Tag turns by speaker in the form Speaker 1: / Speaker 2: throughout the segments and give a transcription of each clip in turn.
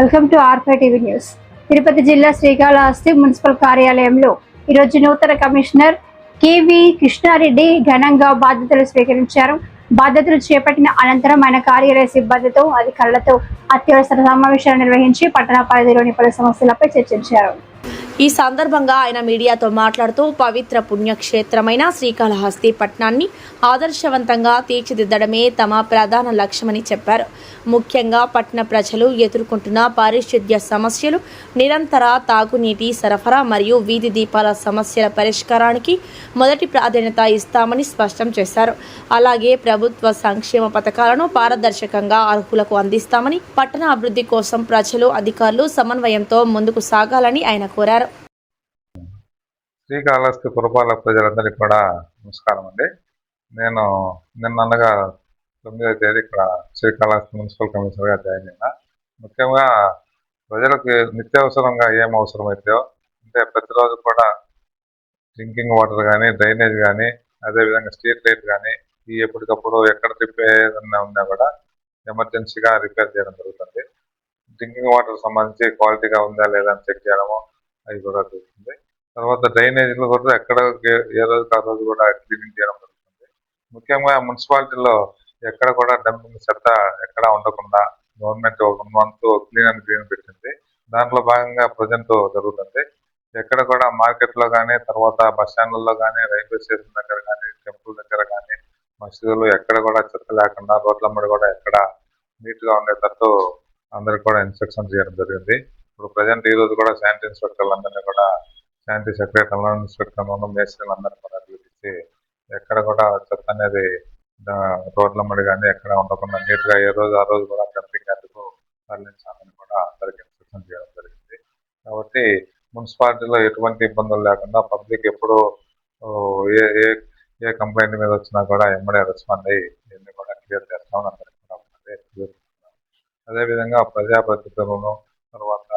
Speaker 1: Welcome to R five TV news. Tirupati జిల్లా Srikalahasti municipal కార్యాలయంలో ఈరోజు నూతన కమిషనర్ కేవి కృష్ణారెడ్డి ఘనంగా బాధ్యతలు స్వీకరించారు. బాధ్యతలు చేపట్టిన అనంతరం ఆయన కార్యాలయ సిబ్బందితో అధికారులతో అత్యవసర సమావేశాలు నిర్వహించి పట్టణ పరిధిలోని పలు సమస్యలపై చర్చించారు.
Speaker 2: ఈ సందర్భంగా ఆయన మీడియాతో మాట్లాడుతూ పవిత్ర పుణ్యక్షేత్రమైన శ్రీకాళహస్తి పట్టణాన్ని ఆదర్శవంతంగా తీర్చిదిద్దడమే తమ ప్రధాన లక్ష్యమని చెప్పారు. ముఖ్యంగా పట్టణ ప్రజలు ఎదుర్కొంటున్న పారిశుద్ధ్య సమస్యలు, నిరంతర తాగునీటి సరఫరా మరియు వీధి దీపాల సమస్యల పరిష్కారానికి మొదటి ప్రాధాన్యత ఇస్తామని స్పష్టం చేశారు. అలాగే ప్రభుత్వ సంక్షేమ పథకాలను పారదర్శకంగా అర్హులకు అందిస్తామని, పట్టణ అభివృద్ధి కోసం ప్రజలు, అధికారులు సమన్వయంతో ముందుకు సాగాలని ఆయన కోరారు.
Speaker 3: శ్రీకాళహస్తి పురపాలక ప్రజలందరికీ కూడా నమస్కారం అండి. నేను నిన్నగా 9వ తేదీ ఇక్కడ శ్రీకాళహస్తి మున్సిపల్ కమిషనర్గా జాయిన్ అయినా. ముఖ్యంగా ప్రజలకు నిత్యావసరంగా ఏం అవసరమైతాయో, అంటే ప్రతిరోజు కూడా డ్రింకింగ్ వాటర్ కానీ, డ్రైనేజ్ కానీ, అదేవిధంగా స్ట్రీట్ లైట్ కానీ, ఈ ఎప్పటికప్పుడు ఎక్కడ రిపేర్ ఉన్నా కూడా ఎమర్జెన్సీగా రిపేర్ చేయడం జరుగుతుంది. డ్రింకింగ్ వాటర్ సంబంధించి క్వాలిటీగా ఉందా లేదా అని చెక్ చేయడము అవి కూడా జరుగుతుంది. తర్వాత డ్రైనేజీలు కూడా ఎక్కడ ఏ రోజుకి ఆ రోజు కూడా క్లీనింగ్ చేయడం జరుగుతుంది. ముఖ్యంగా మున్సిపాలిటీలో ఎక్కడ కూడా డంపింగ్ చెత్త ఎక్కడ ఉండకుండా government 1 month clean and green పెట్టింది. దాంట్లో భాగంగా ప్రజెంట్ జరుగుతుంది. ఎక్కడ కూడా మార్కెట్లో కానీ, తర్వాత బస్ స్టాండ్లలో కానీ, రైల్వే స్టేషన్ దగ్గర కానీ, టెంపుల్ దగ్గర కానీ, మసీదులు ఎక్కడ కూడా చెత్త లేకుండా రోడ్లమ్మడి కూడా ఎక్కడ నీట్గా ఉండేటట్టు అందరికి కూడా ఇన్స్ట్రక్షన్ చేయడం జరిగింది. ఇప్పుడు ప్రజెంట్ ఈ రోజు కూడా శానిటరీ ఇన్స్పెక్టర్లందరినీ కూడా శానిటరీ సెక్రటరీలను, ఇన్స్పెక్టర్లను, మేస్త్రీలు అందరినీ కూడా పిలిపించి ఎక్కడ కూడా చెత్త అనేది రోడ్లమ్మడి కానీ ఎక్కడ ఉండకుండా నీట్గా ఏ రోజు ఆ రోజు కూడా డంపింగ్ అందుకు తరలించాలని కూడా అందరికీ ఇన్స్ట్రక్షన్ చేయడం జరిగింది. కాబట్టి మున్సిపాలిటీలో ఎటువంటి ఇబ్బందులు లేకుండా పబ్లిక్ ఎప్పుడు ఏ ఏ ఏ కంప్లైంట్ మీద వచ్చినా కూడా ఎమ్మడే రెస్పాండ్ అయ్యి ఇవన్నీ కూడా క్లియర్ చేస్తామని అందరికీ కూడా అదేవిధంగా ప్రజాప్రతినిధులను, తర్వాత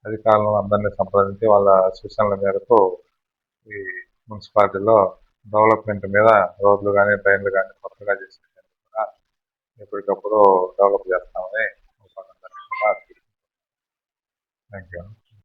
Speaker 3: అధికారులను అందరినీ సంప్రదించి వాళ్ళ సూచనల మేరకు ఈ మున్సిపాలిటీలో డెవలప్మెంట్ మీద రోడ్లు కానీ, డ్రైన్లు కానీ కొత్తగా చేసేందుకు కూడా ఎప్పటికప్పుడు డెవలప్ చేస్తామని థ్యాంక్ యూ.